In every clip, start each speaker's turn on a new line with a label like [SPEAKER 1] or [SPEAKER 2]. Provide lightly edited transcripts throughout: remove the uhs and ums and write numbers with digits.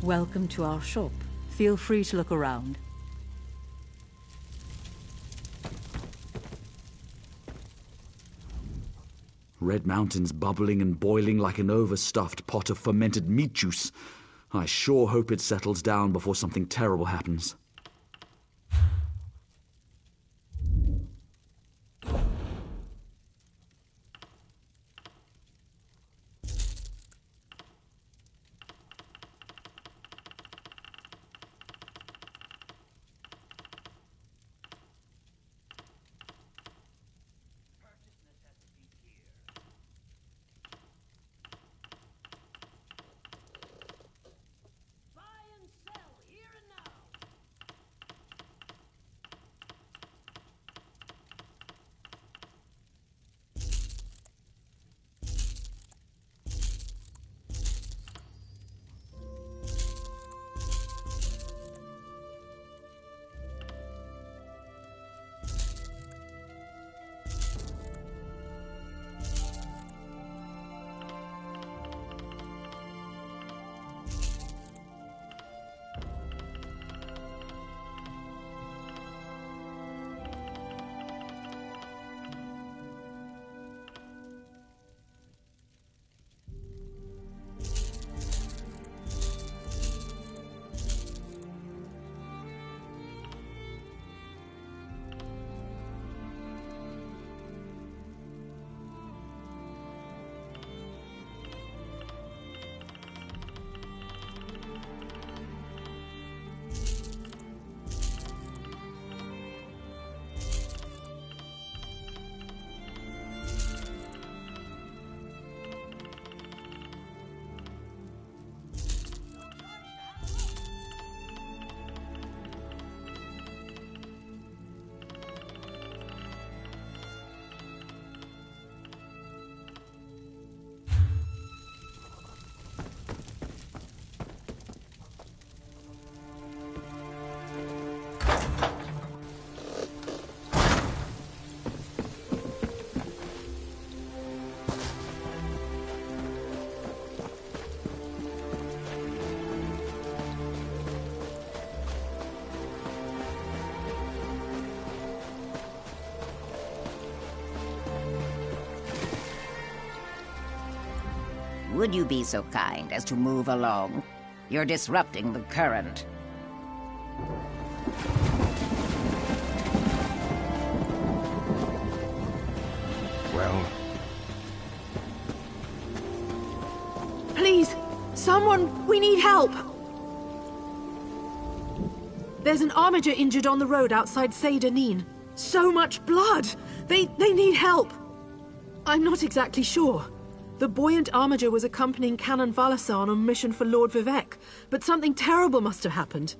[SPEAKER 1] Welcome to our shop. Feel free to look around. Red Mountain's bubbling and boiling like an overstuffed pot of fermented meat juice. I sure hope it settles down before something terrible happens.
[SPEAKER 2] Would you be so kind as to move along? You're disrupting the current.
[SPEAKER 3] Well...
[SPEAKER 4] Please! Someone! We need help! There's an armiger injured on the road outside Seyda-Neen. So much blood! They need help! I'm not exactly sure. The buoyant armiger was accompanying Canon Valasa on a mission for Lord Vivec, but something terrible must have happened.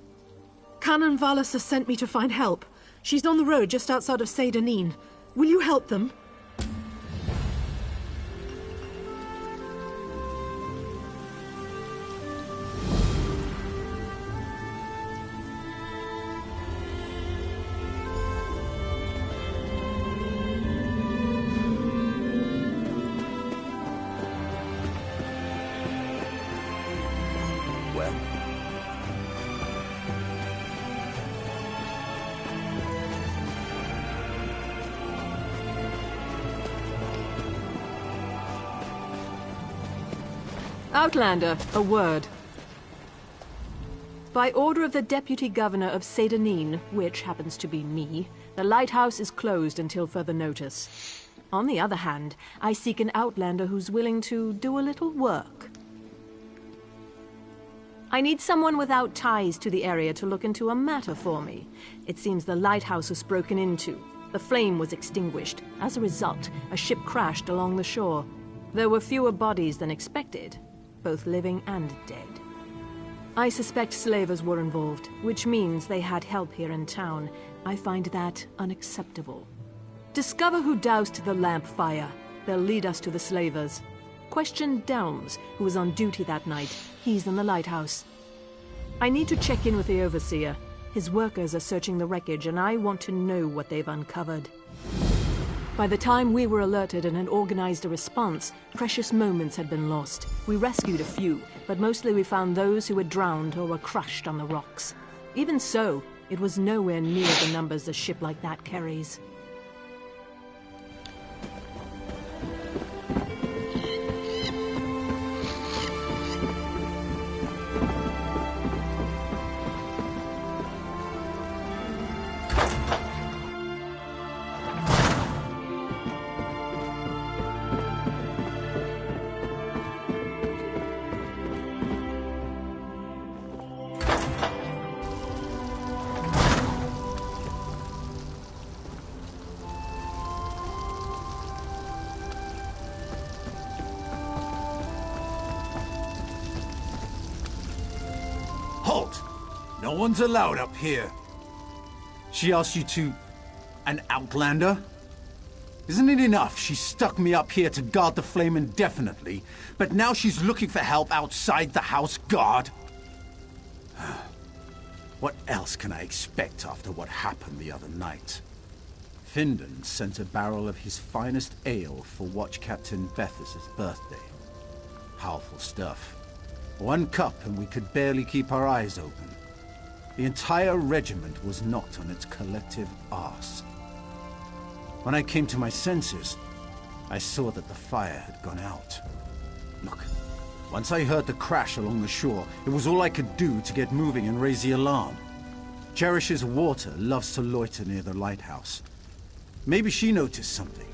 [SPEAKER 4] Canon Valasa sent me to find help. She's on the road just outside of Seyda-Neen. Will you help them? Outlander, a word. By order of the Deputy Governor of Seyda-Neen, which happens to be me, the lighthouse is closed until further notice. On the other hand, I seek an outlander who's willing to do a little work. I need someone without ties to the area to look into a matter for me. It seems the lighthouse was broken into. The flame was extinguished. As a result, a ship crashed along the shore. There were fewer bodies than expected, both living and dead. I suspect slavers were involved, which means they had help here in town. I find that unacceptable. Discover who doused the lamp fire. They'll lead us to the slavers. Question Delms, who was on duty that night. He's in the lighthouse. I need to check in with the Overseer. His workers are searching the wreckage, and I want to know what they've uncovered. By the time we were alerted and had organized a response, precious moments had been lost. We rescued a few, but mostly we found those who had drowned or were crushed on the rocks. Even so, it was nowhere near the numbers a ship like that carries.
[SPEAKER 5] Halt! No one's allowed up here. She asked you to... an outlander? Isn't it enough she stuck me up here to guard the flame indefinitely, but now she's looking for help outside the house guard? What else can I expect after what happened the other night? Findon sent a barrel of his finest ale for Watch Captain Bethes's birthday. Powerful stuff. 1 cup and we could barely keep our eyes open. The entire regiment was knocked on its collective arse. When I came to my senses, I saw that the fire had gone out. Look, once I heard the crash along the shore, it was all I could do to get moving and raise the alarm. Cherish's water loves to loiter near the lighthouse. Maybe she noticed something.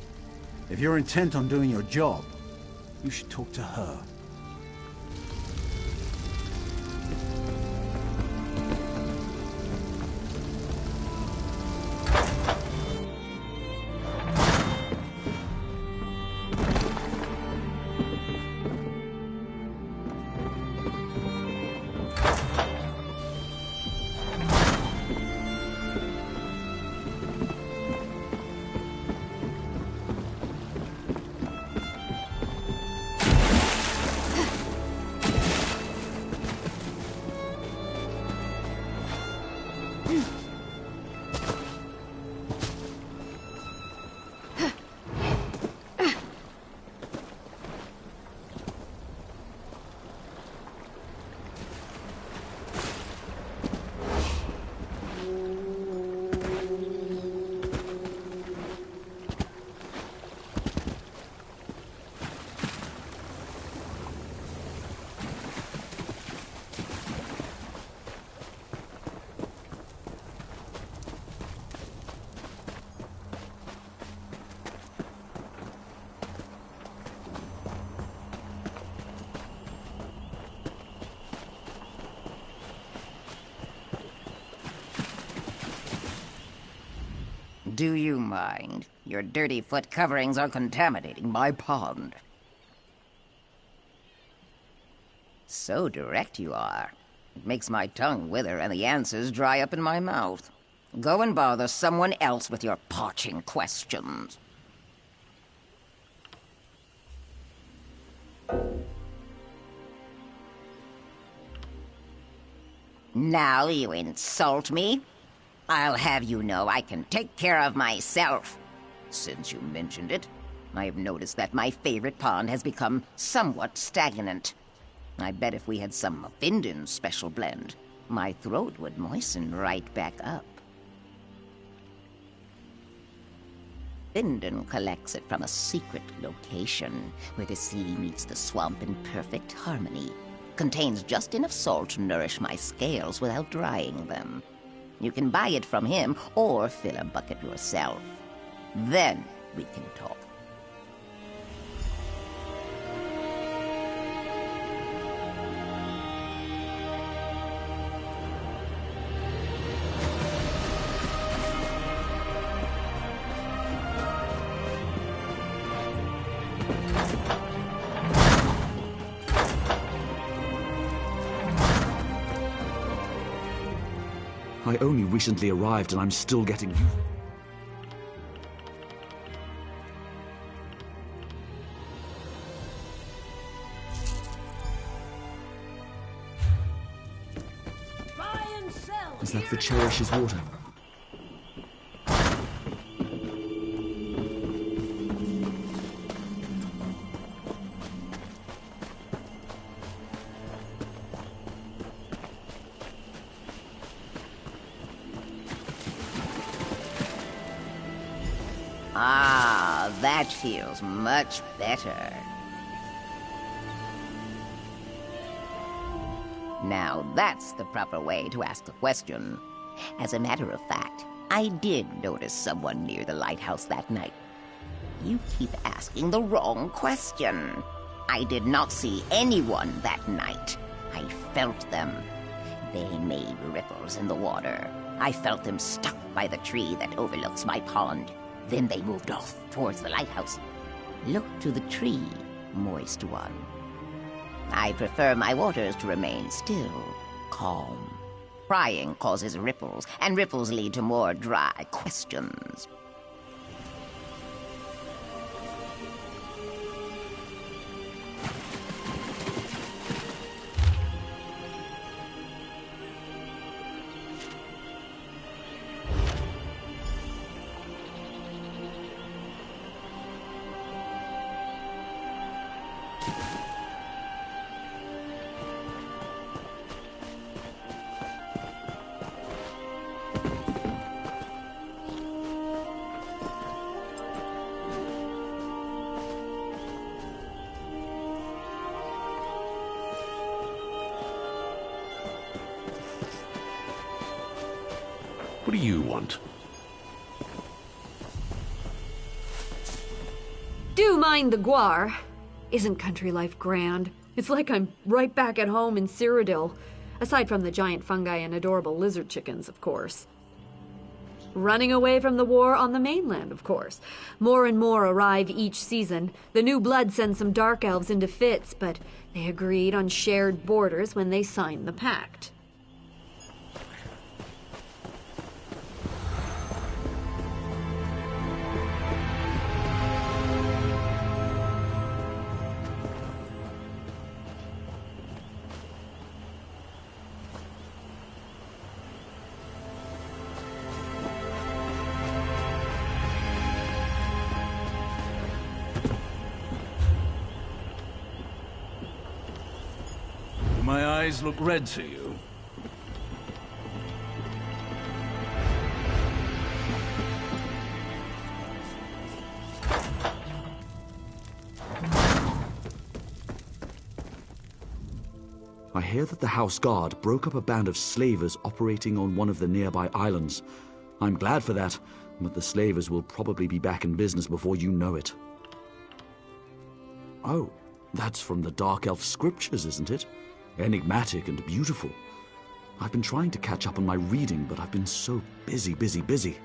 [SPEAKER 5] If you're intent on doing your job, you should talk to her.
[SPEAKER 2] Do you mind? Your dirty foot coverings are contaminating my pond. So direct you are. It makes my tongue wither and the answers dry up in my mouth. Go and bother someone else with your parching questions. Now you insult me? I'll have you know I can take care of myself. Since you mentioned it, I have noticed that my favorite pond has become somewhat stagnant. I bet if we had some of Findon's special blend, my throat would moisten right back up. Findon collects it from a secret location, where the sea meets the swamp in perfect harmony. Contains just enough salt to nourish my scales without drying them. You can buy it from him, or fill a bucket yourself. Then we can talk.
[SPEAKER 1] I only recently arrived and I'm still getting...
[SPEAKER 4] Buy and sell.
[SPEAKER 1] Is that for Cherish's water?
[SPEAKER 2] Ah, that feels much better. Now that's the proper way to ask a question. As a matter of fact, I did notice someone near the lighthouse that night. You keep asking the wrong question. I did not see anyone that night. I felt them. They made ripples in the water. I felt them stuck by the tree that overlooks my pond. Then they moved off towards the lighthouse. Look to the tree, moist one. I prefer my waters to remain still. calm. Prying causes ripples, and ripples lead to more dry questions.
[SPEAKER 3] What do you want?
[SPEAKER 6] Do mind the guar. Isn't country life grand? It's like I'm right back at home in Cyrodiil. Aside from the giant fungi and adorable lizard chickens, of course. Running away from the war on the mainland, of course. More and more arrive each season. The new blood sends some dark elves into fits, but they agreed on shared borders when they signed the pact.
[SPEAKER 7] My eyes look red to you.
[SPEAKER 1] I hear that the House Guard broke up a band of slavers operating on one of the nearby islands. I'm glad for that, but the slavers will probably be back in business before you know it. Oh, that's from the Dark Elf scriptures, isn't it? Enigmatic and beautiful. I've been trying to catch up on my reading, but I've been so busy.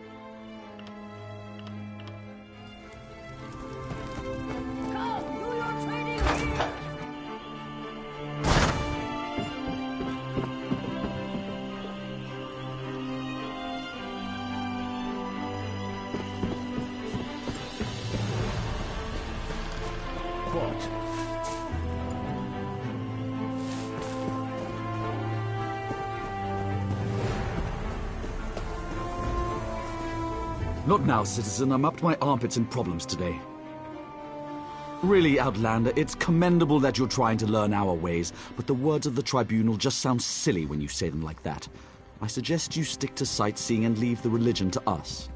[SPEAKER 1] Not now, citizen. I'm up to my armpits in problems today. Really, Outlander, it's commendable that you're trying to learn our ways, but the words of the Tribunal just sound silly when you say them like that. I suggest you stick to sightseeing and leave the religion to us.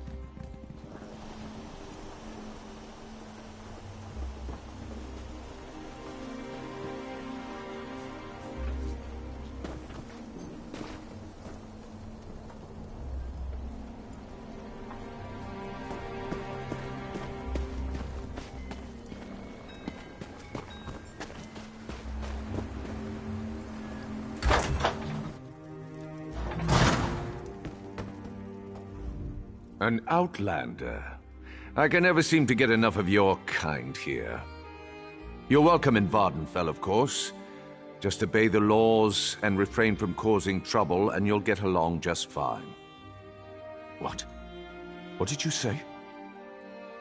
[SPEAKER 3] An outlander. I can never seem to get enough of your kind here. You're welcome in Vardenfell, of course. Just obey the laws and refrain from causing trouble, and you'll get along just fine. What? What did you say?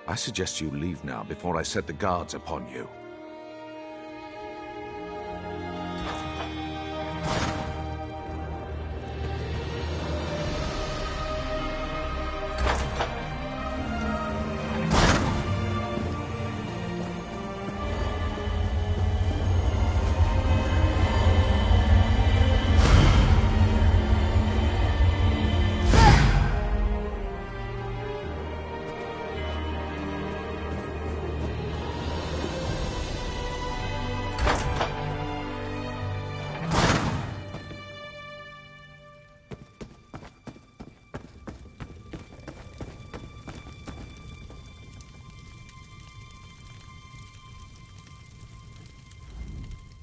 [SPEAKER 3] I suggest you leave now before I set the guards upon you.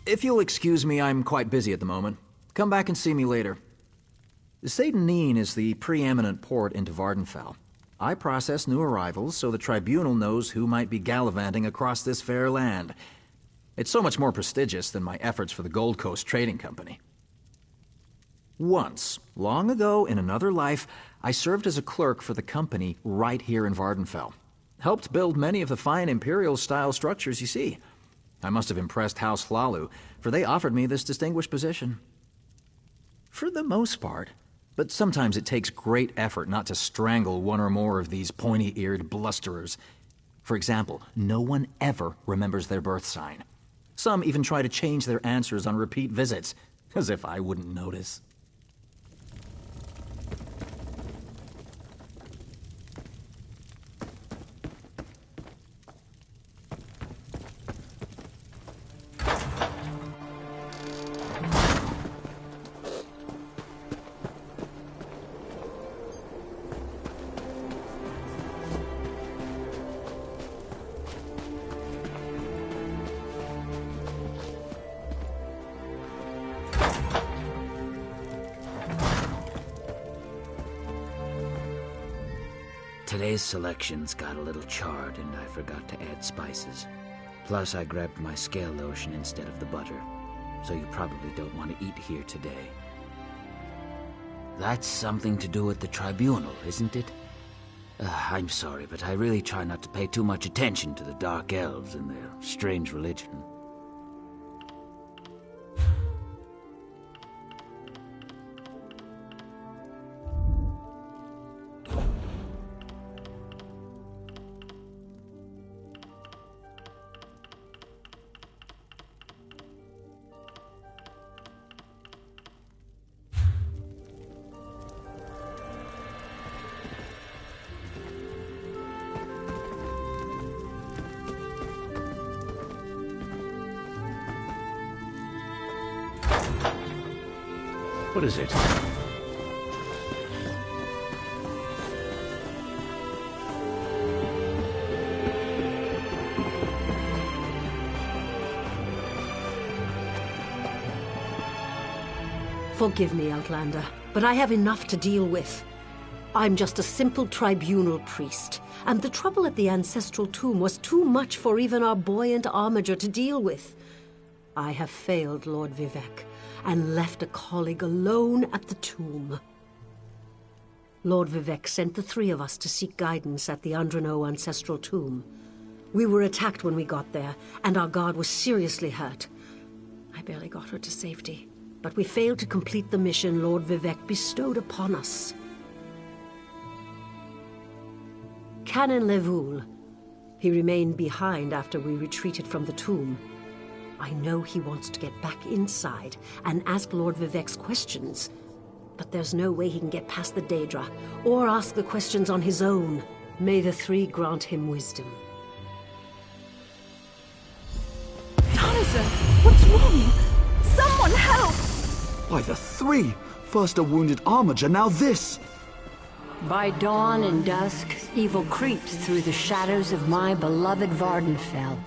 [SPEAKER 8] If you'll excuse me, I'm quite busy at the moment. Come back and see me later. Seyden Neen is the preeminent port into Vardenfell. I process new arrivals so the Tribunal knows who might be gallivanting across this fair land. It's so much more prestigious than my efforts for the Gold Coast Trading Company. Once, long ago in another life, I served as a clerk for the company right here in Vardenfell. Helped build many of the fine Imperial-style structures you see. I must have impressed House Hlalu, for they offered me this distinguished position. For the most part, but sometimes it takes great effort not to strangle one or more of these pointy-eared blusterers. For example, no one ever remembers their birth sign. Some even try to change their answers on repeat visits, as if I wouldn't notice.
[SPEAKER 9] Today's selections got a little charred and I forgot to add spices. Plus I grabbed my scale lotion instead of the butter. So you probably don't want to eat here today. That's something to do with the tribunal, isn't it? I'm sorry, but I really try not to pay too much attention to the Dark Elves and their strange religion.
[SPEAKER 7] What is it?
[SPEAKER 10] Forgive me, Outlander, but I have enough to deal with. I'm just a simple tribunal priest, and the trouble at the ancestral tomb was too much for even our buoyant armiger to deal with. I have failed Lord Vivec, and left a colleague alone at the tomb. Lord Vivec sent the three of us to seek guidance at the Andreneau ancestral tomb. We were attacked when we got there, and our guard was seriously hurt. I barely got her to safety, but we failed to complete the mission Lord Vivec bestowed upon us. Canon Levoul. He remained behind after we retreated from the tomb. I know he wants to get back inside and ask Lord Vivec's questions, but there's no way he can get past the Daedra or ask the questions on his own. May the three grant him wisdom.
[SPEAKER 11] Donizer, what's wrong? Someone help!
[SPEAKER 1] Why, the three! First a wounded armiger, now this!
[SPEAKER 12] By dawn and dusk, evil creeps through the shadows of my beloved Vardenfell.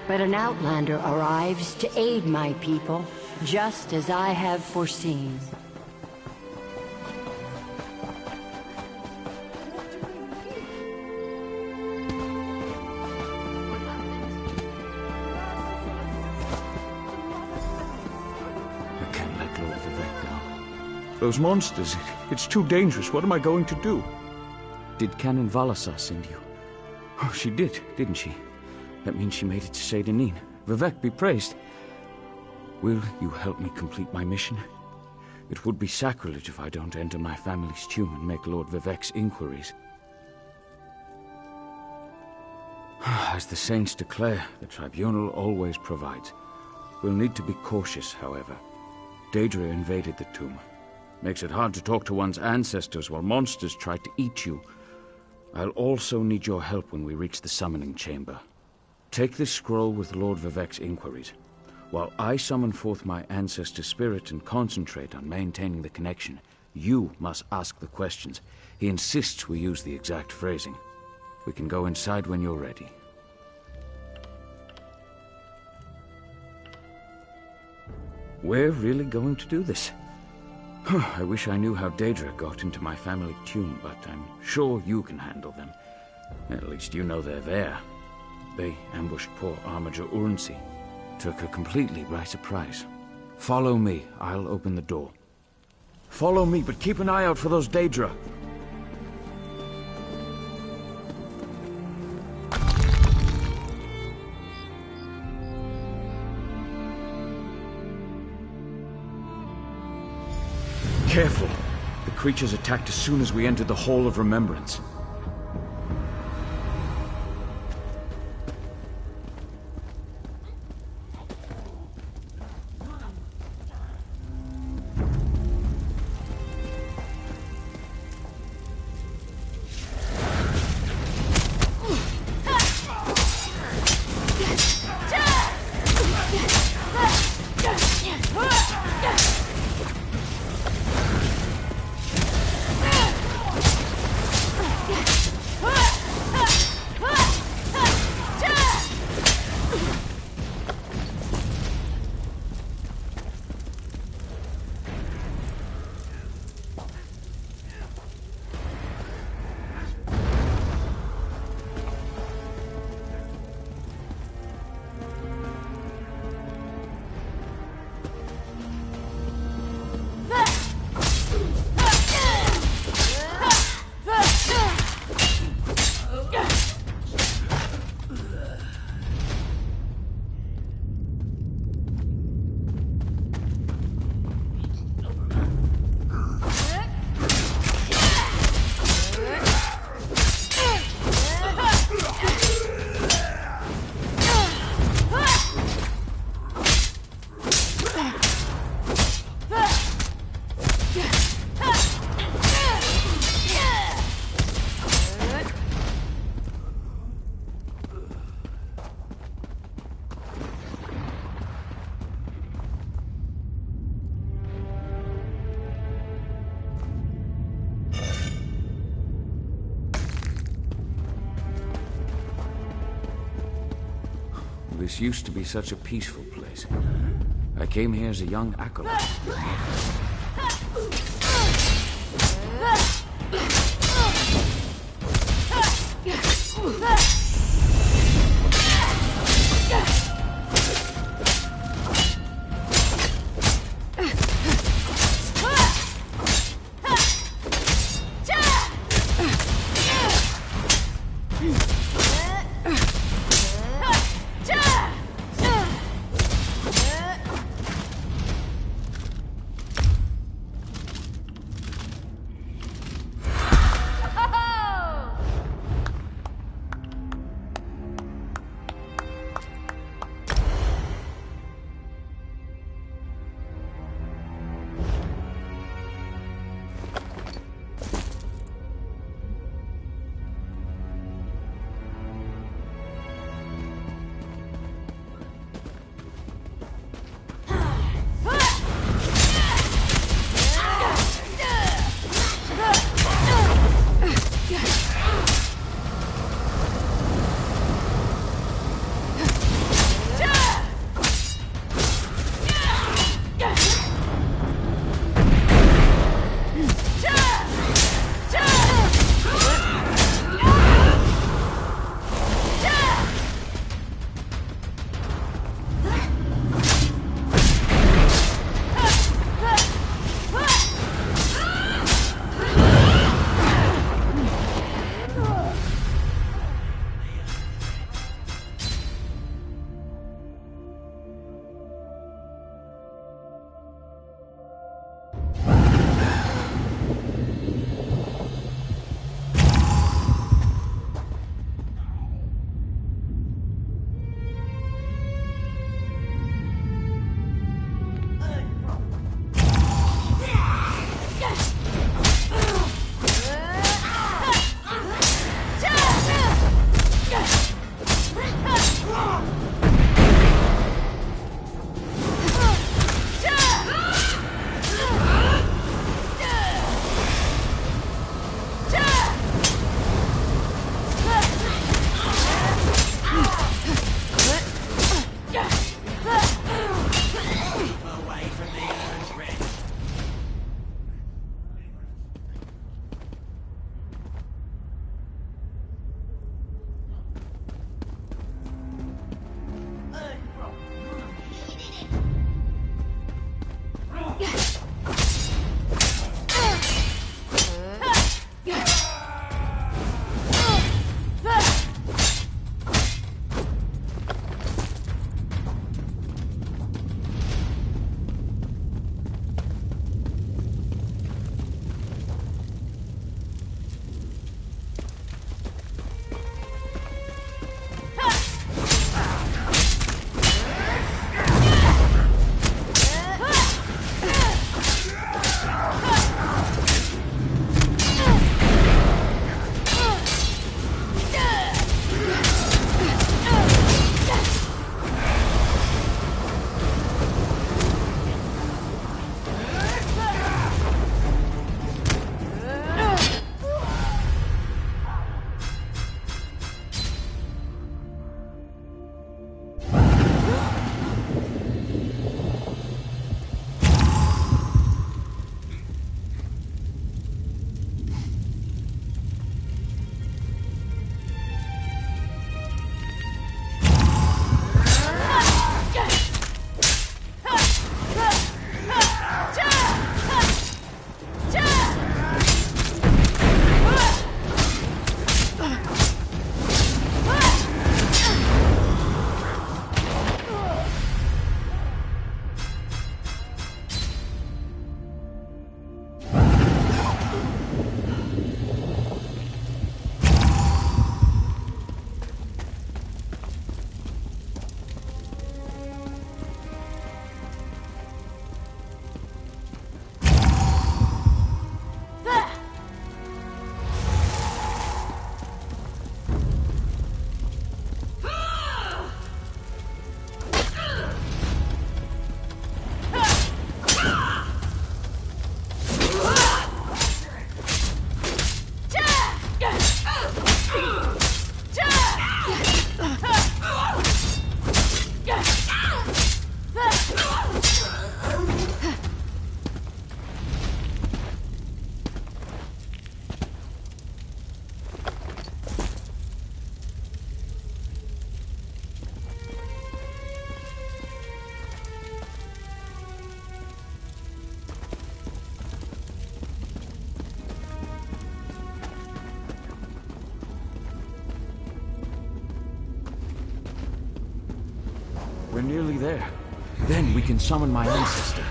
[SPEAKER 12] But an outlander arrives to aid my people, just as I have foreseen.
[SPEAKER 9] I can't let Lord Vivec down.
[SPEAKER 7] Those monsters, it's too dangerous. What am I going to do?
[SPEAKER 9] Did Canon Valasar send you?
[SPEAKER 7] Oh, she did, didn't she?
[SPEAKER 9] That means she made it to Seyda-Neen. Vivec be praised. Will you help me complete my mission? It would be sacrilege if I don't enter my family's tomb and make Lord Vivec's inquiries. As the saints declare, the tribunal always provides. We'll need to be cautious, however. Daedra invaded the tomb. Makes it hard to talk to one's ancestors while monsters try to eat you. I'll also need your help when we reach the summoning chamber. Take this scroll with Lord Vivec's inquiries, while I summon forth my ancestor spirit and concentrate on maintaining the connection. You must ask the questions. He insists we use the exact phrasing. We can go inside when you're ready. We're really going to do this? I wish I knew how Daedra got into my family tomb, but I'm sure you can handle them. At least you know they're there. They ambushed poor Armiger Urnsi. Took her completely by surprise. Follow me. I'll open the door. Follow me, but keep an eye out for those Daedra. Careful! The creatures attacked as soon as we entered the Hall of Remembrance. This used to be such a peaceful place. I came here as a young acolyte. We're nearly there. Then we can summon my ancestor.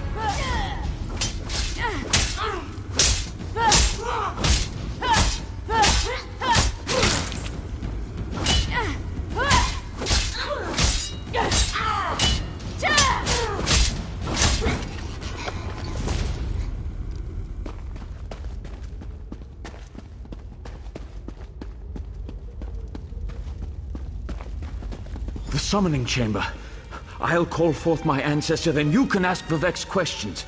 [SPEAKER 9] The summoning chamber. I'll call forth my ancestor, then you can ask Vivek's questions.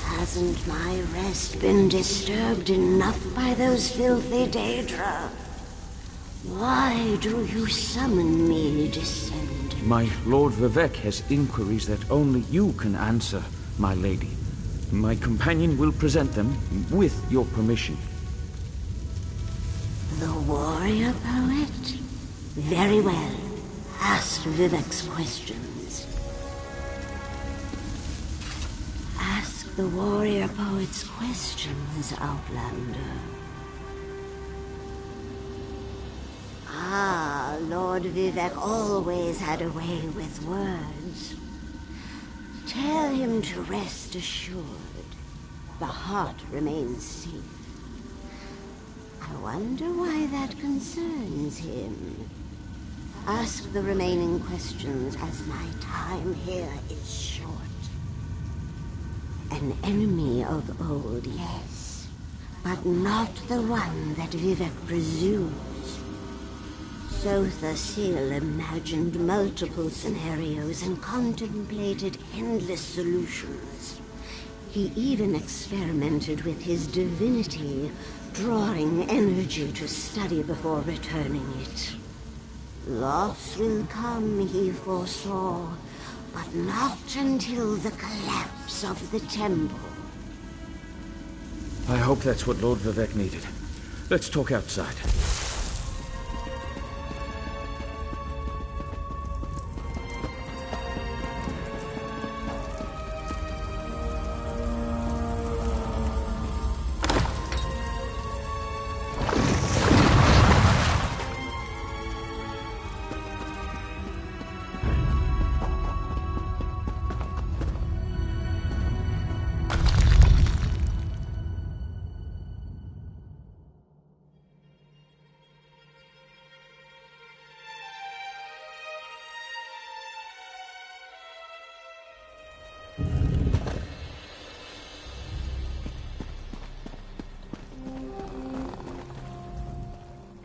[SPEAKER 13] Hasn't my rest been disturbed enough by those filthy Daedra? Why do you summon me, descendant?
[SPEAKER 9] My Lord Vivek has inquiries that only you can answer, my lady. My companion will present them with your permission.
[SPEAKER 13] The warrior poet? Very well. Ask Vivek's questions. Ask the warrior poet's questions, Outlander. Ah, Lord Vivek always had a way with words. Tell him to rest assured. The heart remains safe. I wonder why that concerns him. Ask the remaining questions as my time here is short. An enemy of old, yes, but not the one that Vivek presumes. Sotha Sil imagined multiple scenarios and contemplated endless solutions. He even experimented with his divinity, drawing energy to study before returning it. Loss will come, he foresaw, but not until the collapse of the temple.
[SPEAKER 9] I hope that's what Lord Vivek needed. Let's talk outside.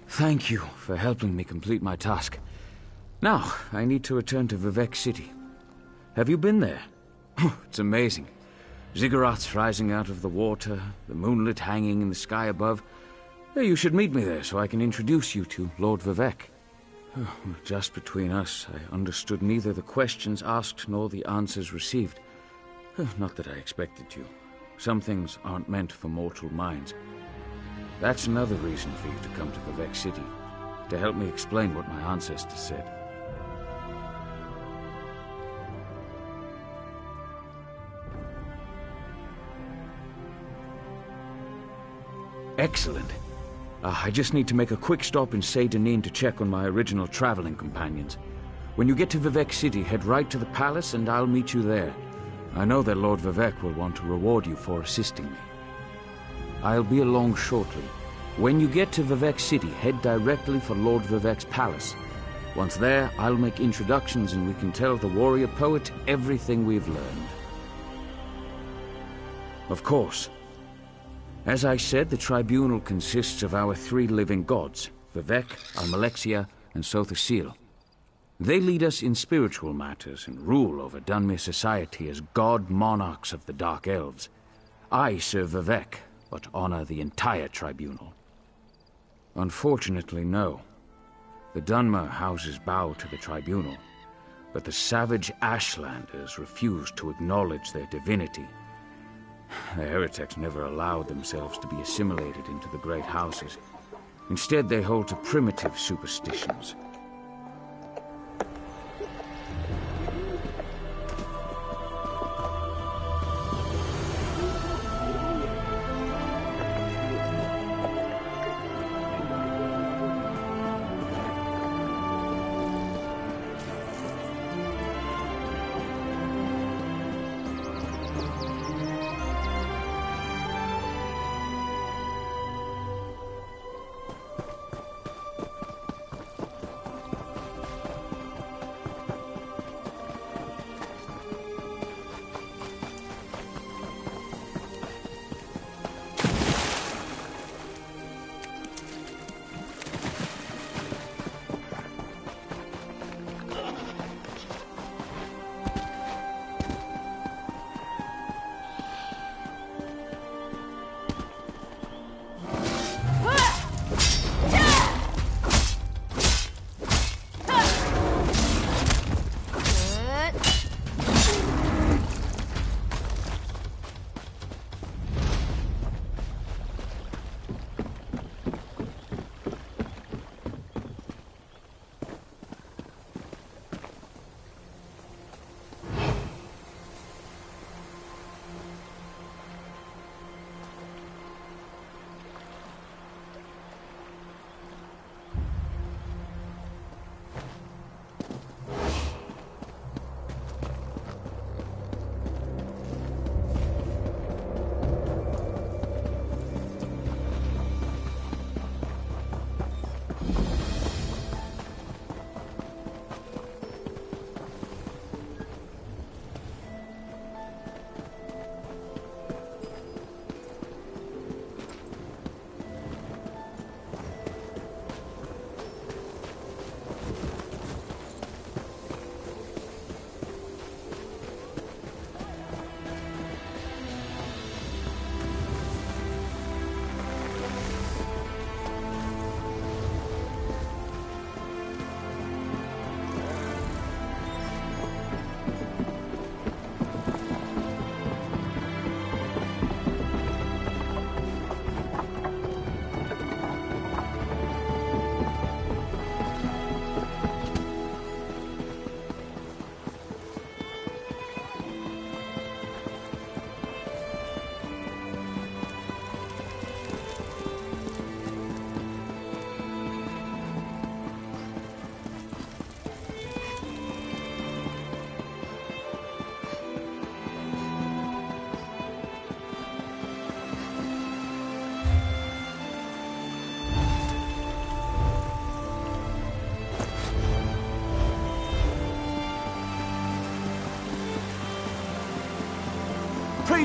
[SPEAKER 9] Thank you for helping me complete my task. Now, I need to return to Vivek City. Have you been there? It's amazing. Ziggurats rising out of the water, the moonlit hanging in the sky above. You should meet me there so I can introduce you to Lord Vivek. Just between us, I understood neither the questions asked nor the answers received. Not that I expected to. Some things aren't meant for mortal minds. That's another reason for you to come to Vivek City, to help me explain what my ancestors said. Excellent. I just need to make a quick stop in Seyda to check on my original traveling companions. When you get to Vivek City, head right to the palace and I'll meet you there. I know that Lord Vivek will want to reward you for assisting me. I'll be along shortly. When you get to Vivek City, head directly for Lord Vivek's palace. Once there, I'll make introductions and we can tell the warrior poet everything we've learned. Of course. As I said, the tribunal consists of our three living gods, Vivek, Almalexia, and Sotha Sil. They lead us in spiritual matters and rule over Dunmer society as god monarchs of the Dark Elves. I serve Vivek, but honor the entire tribunal. Unfortunately, no. The Dunmer houses bow to the tribunal, but the savage Ashlanders refuse to acknowledge their divinity. The heretics never allowed themselves to be assimilated into the great houses. Instead, they hold to primitive superstitions.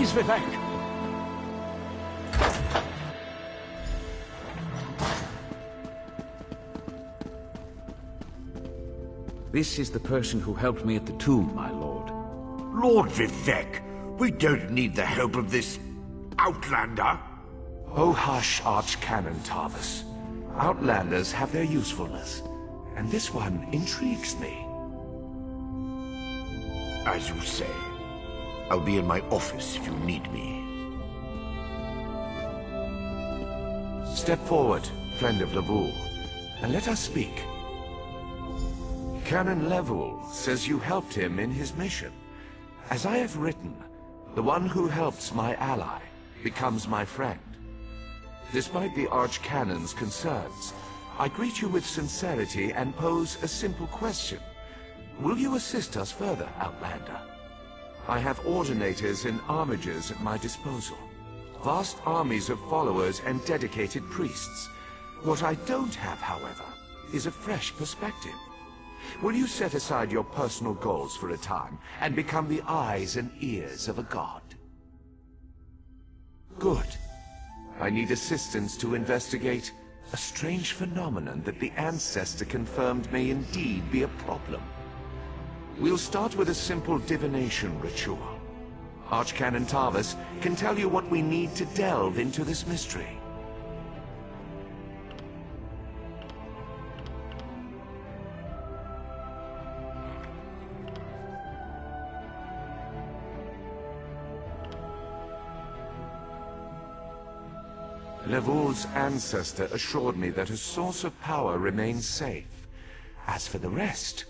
[SPEAKER 7] Please, Vivek.
[SPEAKER 9] This is the person who helped me at the tomb, my lord.
[SPEAKER 14] Lord Vivek, we don't need the help of this outlander.
[SPEAKER 3] Oh hush, Archcanon Tarvis. Outlanders have their usefulness, and this one intrigues me.
[SPEAKER 14] As you say. I'll be in my office if you need me.
[SPEAKER 3] Step forward, friend of Levoul, and let us speak. Canon Levoul says you helped him in his mission. As I have written, the one who helps my ally becomes my friend. Despite the Archcanon's concerns, I greet you with sincerity and pose a simple question. Will you assist us further, Outlander? I have ordinators and armigers at my disposal. Vast armies of followers and dedicated priests. What I don't have, however, is a fresh perspective. Will you set aside your personal goals for a time and become the eyes and ears of a god? Good. I need assistance to investigate a strange phenomenon that the Ancestor confirmed may indeed be a problem. We'll start with a simple divination ritual. Archcanon Tarvis can tell you what we need to delve into this mystery. Levoul's ancestor assured me that a source of power remains safe. As for the rest,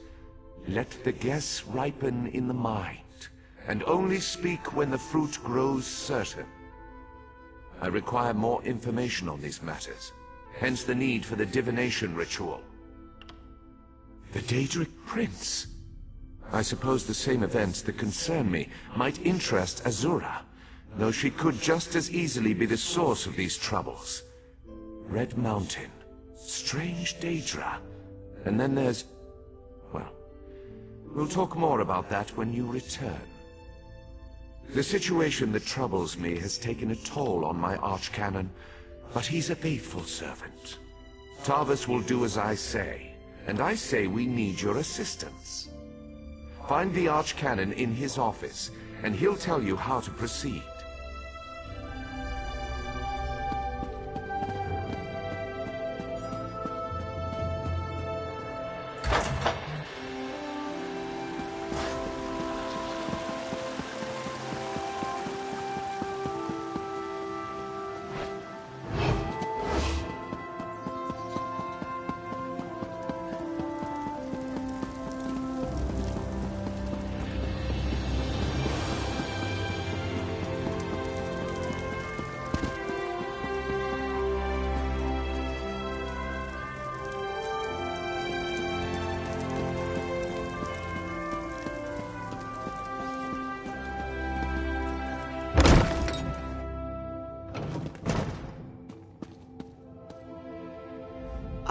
[SPEAKER 3] let the guess ripen in the mind, and only speak when the fruit grows certain. I require more information on these matters, hence the need for the divination ritual. The Daedric Prince. I suppose the same events that concern me might interest Azura, though she could just as easily be the source of these troubles. Red Mountain, strange Daedra, and then there's... well, we'll talk more about that when you return. The situation that troubles me has taken a toll on my Archcanon, but he's a faithful servant. Tarvis will do as I say, and I say we need your assistance. Find the Archcanon in his office, and he'll tell you how to proceed.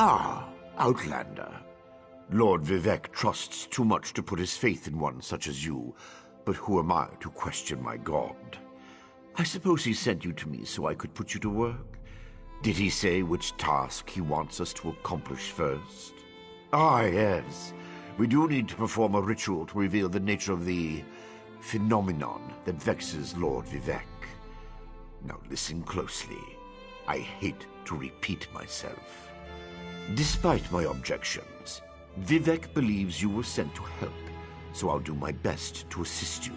[SPEAKER 14] Ah, Outlander. Lord Vivek trusts too much to put his faith in one such as you, but who am I to question my god? I suppose he sent you to me so I could put you to work? Did he say which task he wants us to accomplish first? Ah, yes. We do need to perform a ritual to reveal the nature of the phenomenon that vexes Lord Vivek. Now listen closely. I hate to repeat myself. Despite my objections, Vivek believes you were sent to help, so I'll do my best to assist you.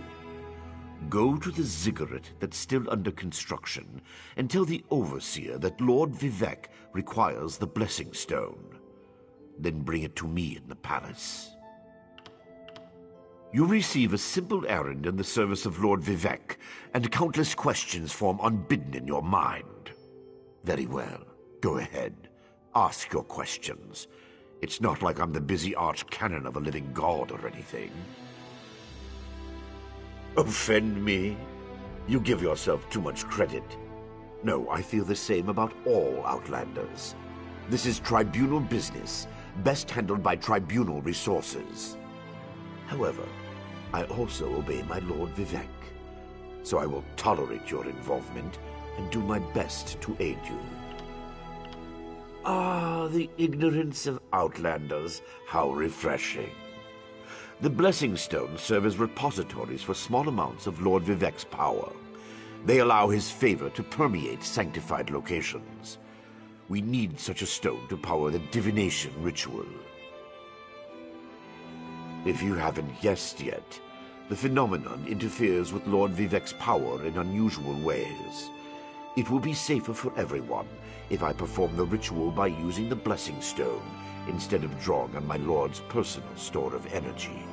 [SPEAKER 14] Go to the ziggurat that's still under construction and tell the Overseer that Lord Vivek requires the Blessing Stone. Then bring it to me in the palace. You receive a simple errand in the service of Lord Vivek, and countless questions form unbidden in your mind. Very well. Go ahead. Ask your questions. It's not like I'm the busy Archcanon of a living god or anything. Offend me? You give yourself too much credit. No, I feel the same about all Outlanders. This is tribunal business, best handled by tribunal resources. However, I also obey my Lord Vivek. so I will tolerate your involvement and do my best to aid you. Ah, the ignorance of Outlanders, how refreshing. The Blessing Stones serve as repositories for small amounts of Lord Vivec's power. They allow his favor to permeate sanctified locations. We need such a stone to power the divination ritual. If you haven't guessed yet, the phenomenon interferes with Lord Vivec's power in unusual ways. It will be safer for everyone if I perform the ritual by using the Blessing Stone instead of drawing on my Lord's personal store of energy.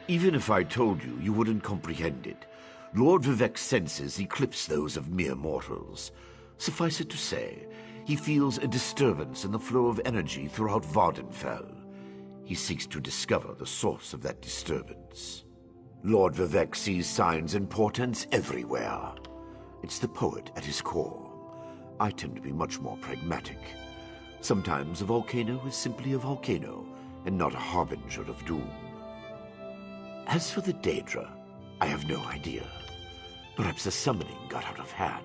[SPEAKER 14] Even if I told you, you wouldn't comprehend it. Lord Vivec's senses eclipse those of mere mortals. Suffice it to say, he feels a disturbance in the flow of energy throughout Vardenfell. He seeks to discover the source of that disturbance. Lord Vivec sees signs and portents everywhere. It's the poet at his core. I tend to be much more pragmatic. Sometimes a volcano is simply a volcano, and not a harbinger of doom. As for the Daedra, I have no idea. Perhaps the summoning got out of hand.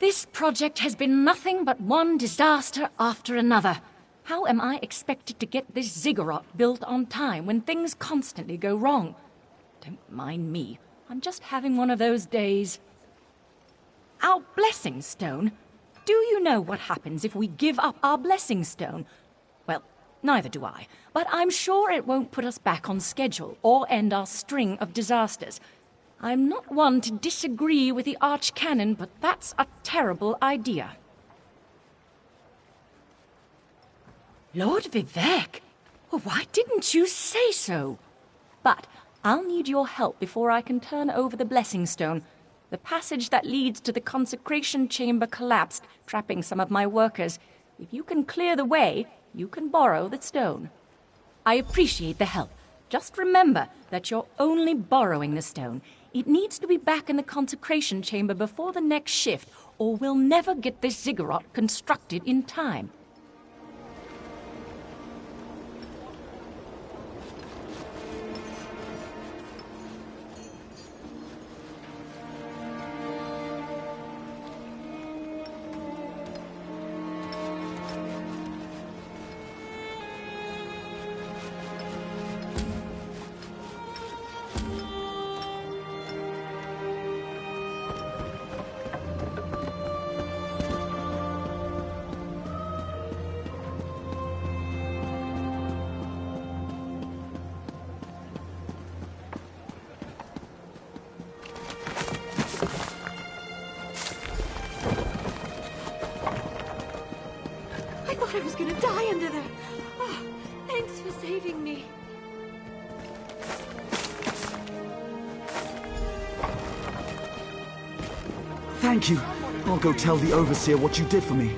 [SPEAKER 15] This project has been nothing but one disaster after another. How am I expected to get this ziggurat built on time when things constantly go wrong? Don't mind me. I'm just having one of those days. Our Blessing Stone? Do you know what happens if we give up our Blessing Stone? Well, neither do I. But I'm sure it won't put us back on schedule or end our string of disasters. I'm not one to disagree with the Archcanon, but that's a terrible idea. Lord Vivec? Well, why didn't you say so? But I'll need your help before I can turn over the Blessing Stone. The passage that leads to the consecration chamber collapsed, trapping some of my workers. If you can clear the way, you can borrow the stone. I appreciate the help. Just remember that you're only borrowing the stone. It needs to be back in the consecration chamber before the next shift, or we'll never get this ziggurat constructed in time.
[SPEAKER 6] I was gonna die under there. Oh, thanks for saving me.
[SPEAKER 1] Thank you. I'll go tell the Overseer what you did for me.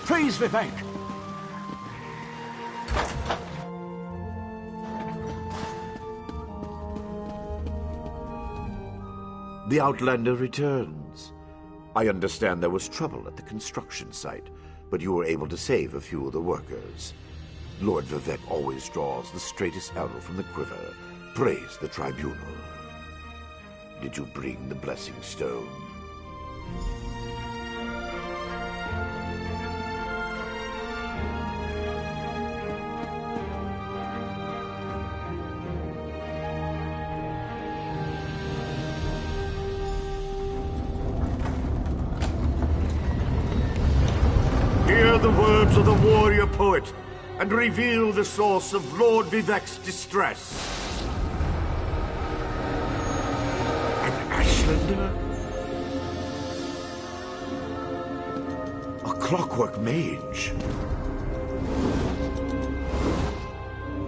[SPEAKER 14] Praise Vivek! The Outlander returns. I understand there was trouble at the construction site, but you were able to save a few of the workers. Lord Vivek always draws the straightest arrow from the quiver. Praise the Tribunal. Did you bring the Blessing Stone? Hear the words of the warrior poet and reveal the source of Lord Vivek's distress. A clockwork mage.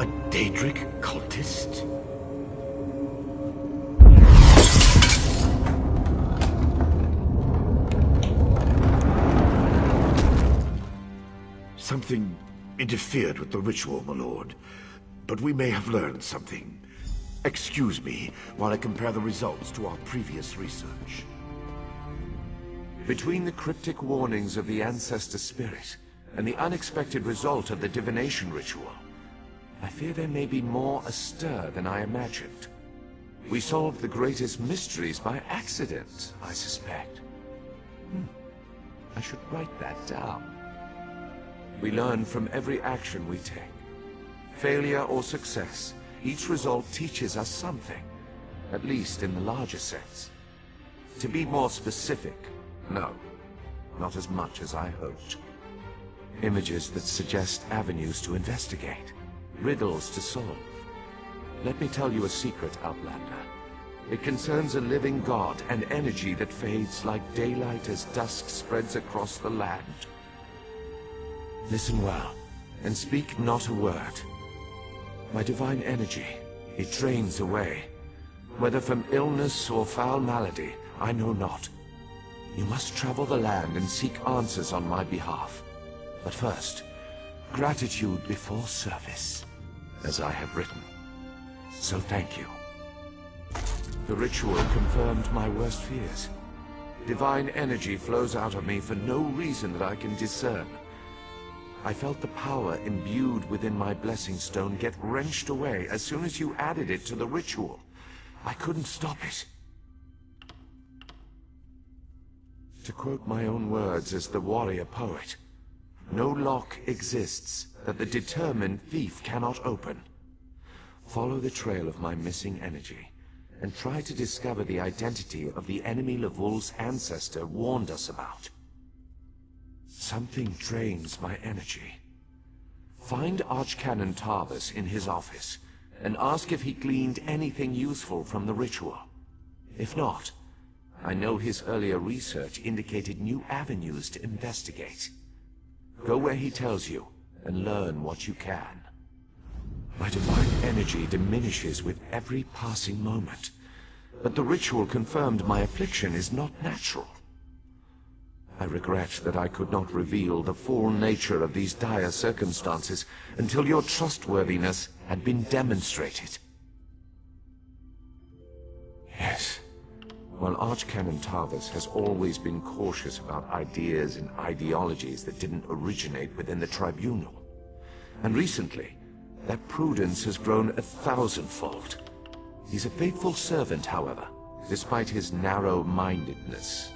[SPEAKER 14] A Daedric cultist. Something interfered with the ritual, my lord. But we may have learned something. Excuse me while I compare the results to our previous research.
[SPEAKER 3] Between the cryptic warnings of the Ancestor Spirit and the unexpected result of the divination ritual, I fear there may be more astir than I imagined. We solved the greatest mysteries by accident, I suspect. I should write that down. We learn from every action we take. Failure or success, each result teaches us something, at least in the larger sense. To be more specific, no, not as much as I hoped. Images that suggest avenues to investigate, riddles to solve. Let me tell you a secret, Outlander. It concerns a living god and energy that fades like daylight as dusk spreads across the land. Listen well, and speak not a word. My divine energy, it drains away. Whether from illness or foul malady, I know not. You must travel the land and seek answers on my behalf. But first, gratitude before service, as I have written. So thank you. The ritual confirmed my worst fears. Divine energy flows out of me for no reason that I can discern. I felt the power imbued within my Blessing Stone get wrenched away as soon as you added it to the ritual. I couldn't stop it. To quote my own words as the warrior poet, no lock exists that the determined thief cannot open. Follow the trail of my missing energy, and try to discover the identity of the enemy Levul's ancestor warned us about. Something drains my energy. Find Archcanon Tarvis in his office, and ask if he gleaned anything useful from the ritual. If not, I know his earlier research indicated new avenues to investigate. Go where he tells you, and learn what you can. My divine energy diminishes with every passing moment, but the ritual confirmed my affliction is not natural. I regret that I could not reveal the full nature of these dire circumstances until your trustworthiness had been demonstrated. Yes, while Archcanon Tarvis has always been cautious about ideas and ideologies that didn't originate within the Tribunal, and recently, that prudence has grown 1,000-fold. He's a faithful servant, however, despite his narrow-mindedness.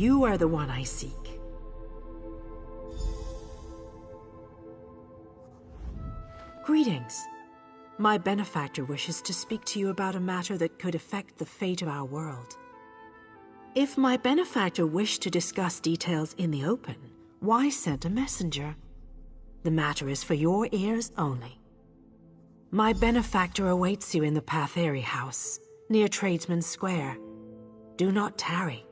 [SPEAKER 16] You are the one I seek. Greetings. My benefactor wishes to speak to you about a matter that could affect the fate of our world. If my benefactor wished to discuss details in the open, why send a messenger? The matter is for your ears only. My benefactor awaits you in the Patheri House, near Tradesman Square. Do not tarry.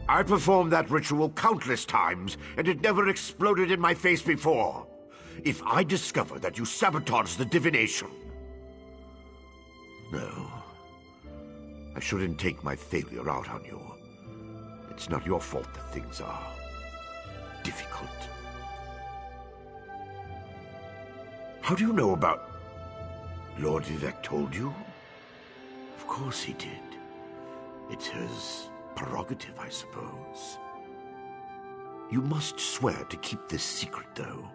[SPEAKER 14] I performed that ritual countless times, and it never exploded in my face before. If I discover that you sabotaged the divination... No. I shouldn't take my failure out on you. It's not your fault that things are difficult. How do you know about... Lord Vivec told you? Of course he did. It's his prerogative, I suppose. You must swear to keep this secret, though.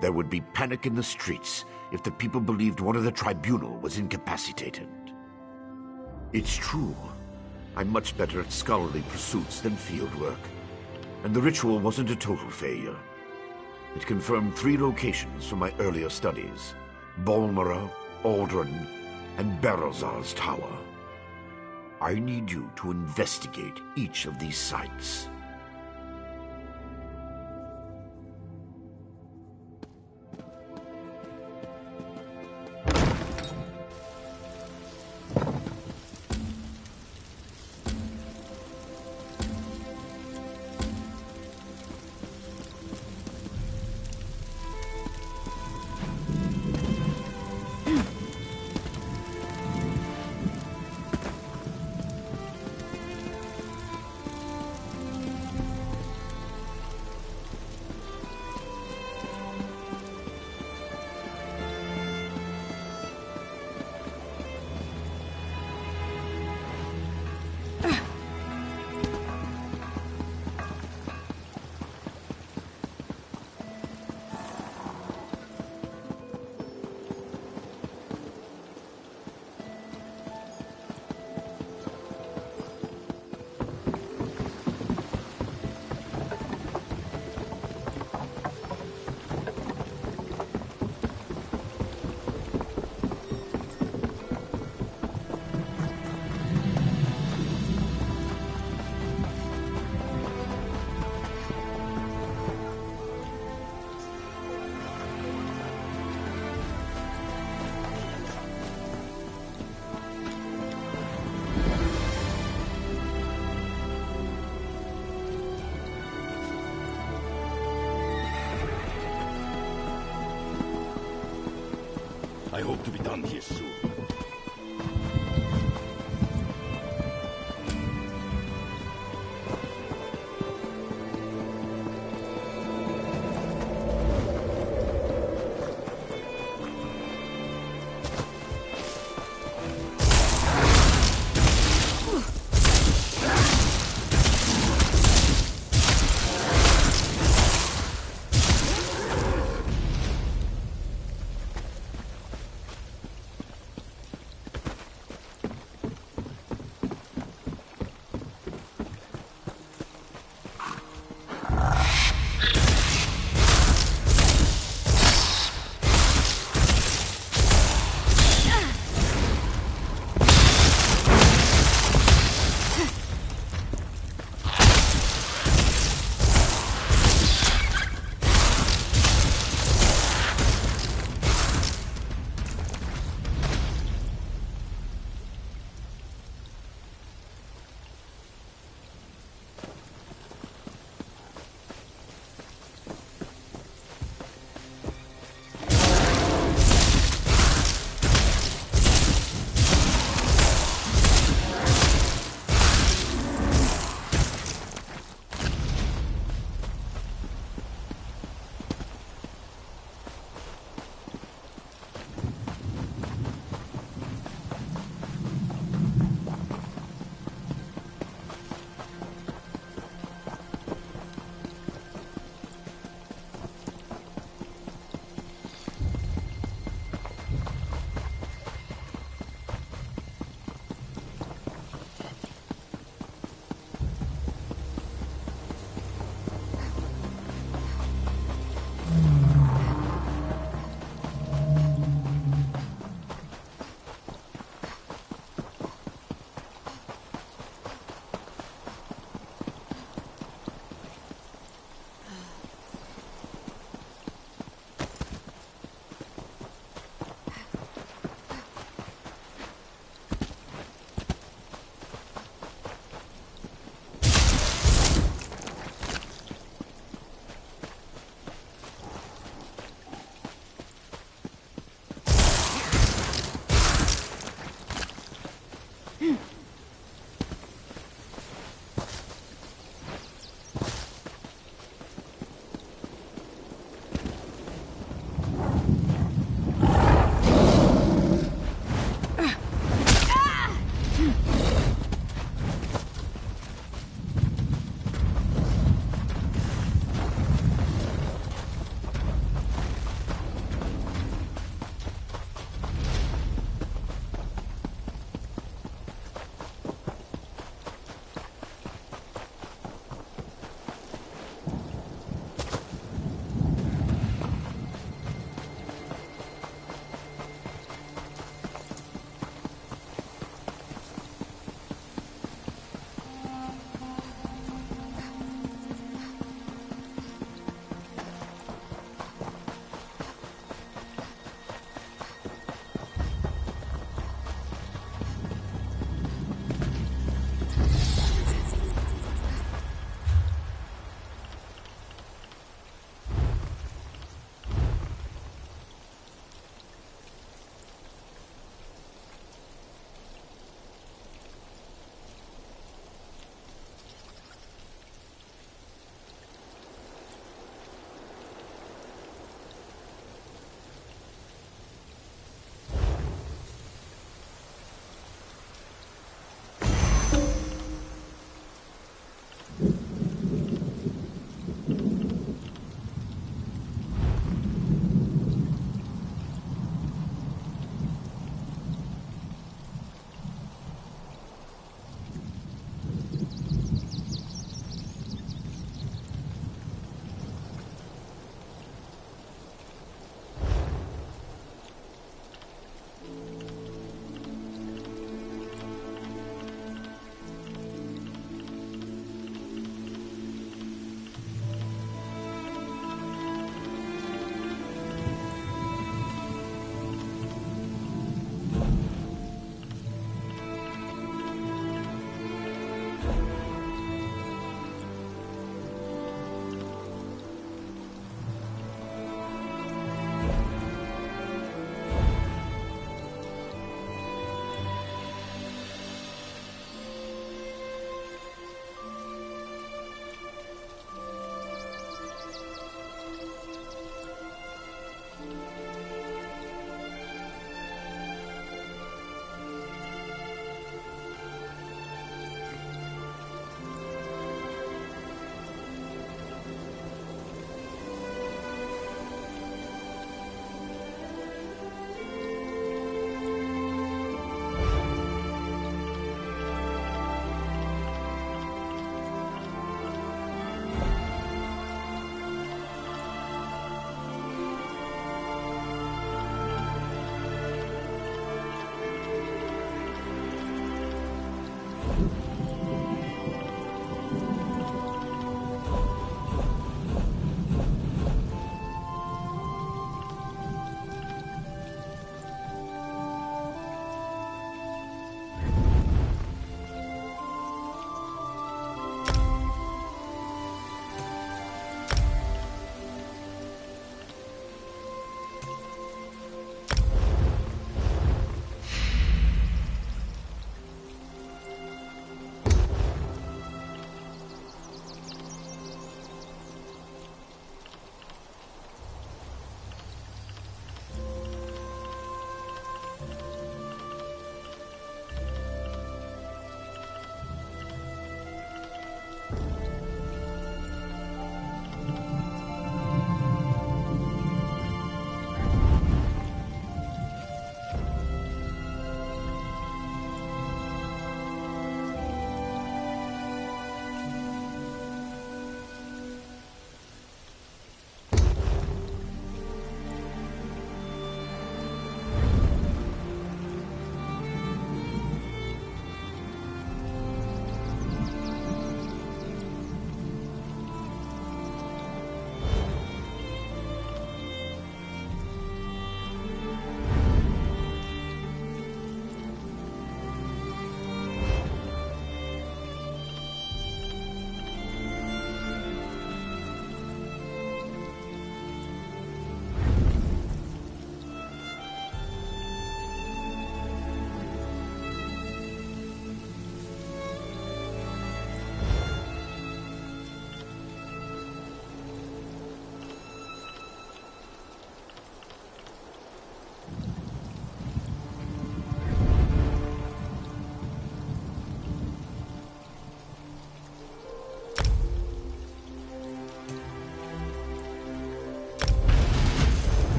[SPEAKER 14] There would be panic in the streets if the people believed one of the tribunal was incapacitated. It's true. I'm much better at scholarly pursuits than fieldwork. And the ritual wasn't a total failure. It confirmed 3 locations from my earlier studies. Balmora, Aldrin, and Berelzar's tower. I need you to investigate each of these sites.
[SPEAKER 17] I hope to be done here soon.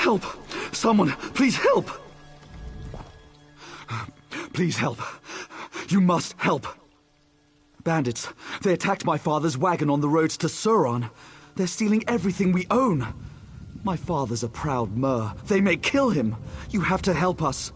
[SPEAKER 1] Help! Someone, please help! Please help. You must help. Bandits. They attacked my father's wagon on the roads to Sauron. They're stealing everything we own. My father's a proud Mer. They may kill him. You have to help us.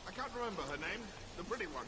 [SPEAKER 14] I can't remember her name. The pretty one.